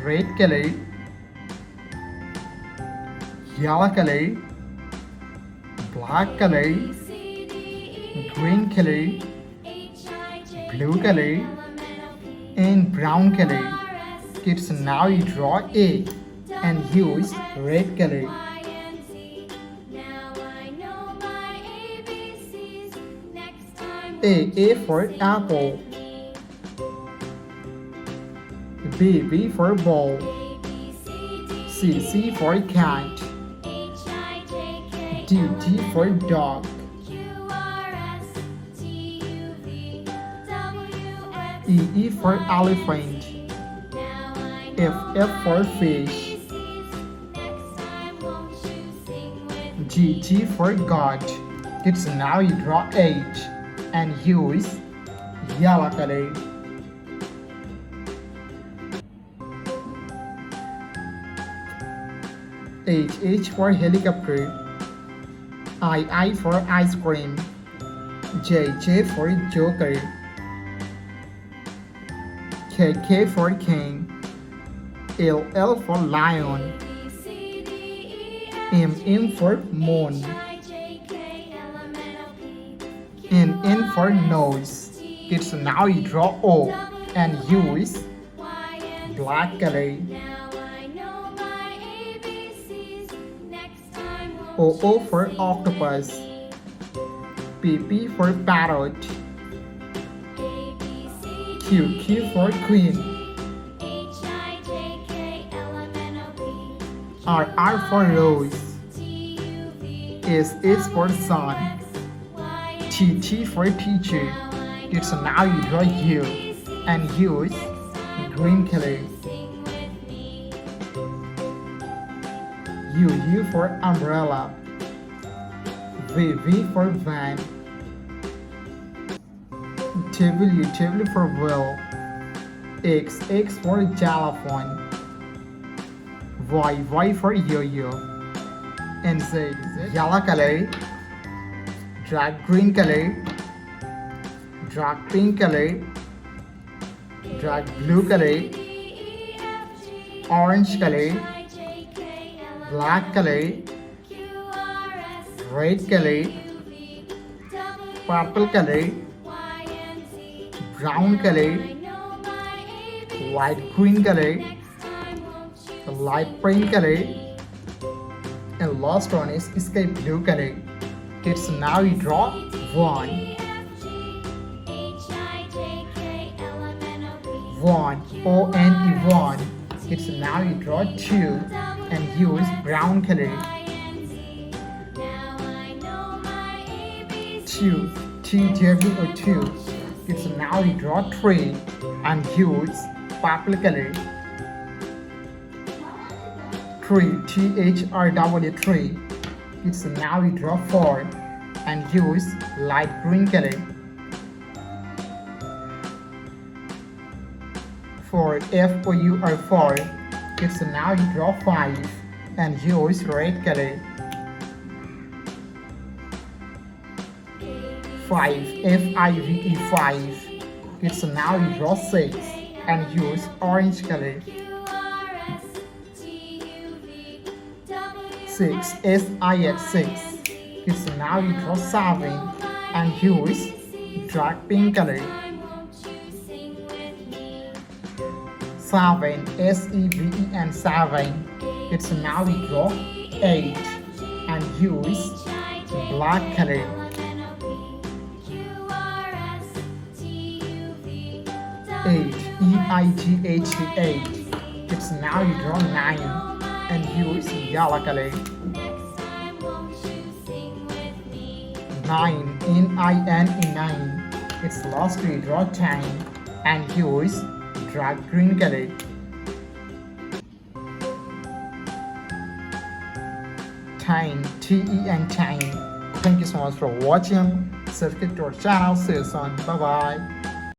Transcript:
red color, yellow color, black color, green color, blue color, and brown color. Kids, now you draw A and use red color. A for apple. B for ball. C for cat. D for dog. E for elephant. F for fish. G for God. Kids, now you draw H and use yellow color. H for helicopter. I for ice cream. J for joker. K for king. L for lion. M for moon. N for nose. Kids, now you draw O and use black color. O for octopus. P for parrot. Q for queen. R for rose. S for sun. T for teacher. Kids, now you draw U and use green color. U for umbrella. V for van. W for wheel. X for xylophone. Y for yo-yo. And Z yellow color, dark green color, dark pink color, dark blue color, orange color, black color, red color, purple color, brown color, light green color, light pink color, and last one is sky blue color. Kids, now you draw 1. 1 O-N-E 1. Kids, now you draw 2 and use brown color. 2 T-W-O-2. Kids, now you draw 3 and use purple color. 3 T-H-R-W-3. Kids, now you draw 4 and use light green color. 4 F-O-U-R 4. Kids, now you draw 5 and use red color. 5 F-I-V-E 5. Kids, now you draw 6 and use orange color. 6 S-I-X 6. Kids, now you draw 7 and use dark pink color. 7 S-E-V-E-N 7. Kids, now you draw 8 and use black color. 8 E-I-G-H-T 8. Kids, now you draw 9 and use yellow color. 9 N-I-N-E 9. It's last you draw 10 and use dark green color. 10 T-E-N 10. Thank you so much for watching. Subscribe to our channel. See you soon. Bye bye.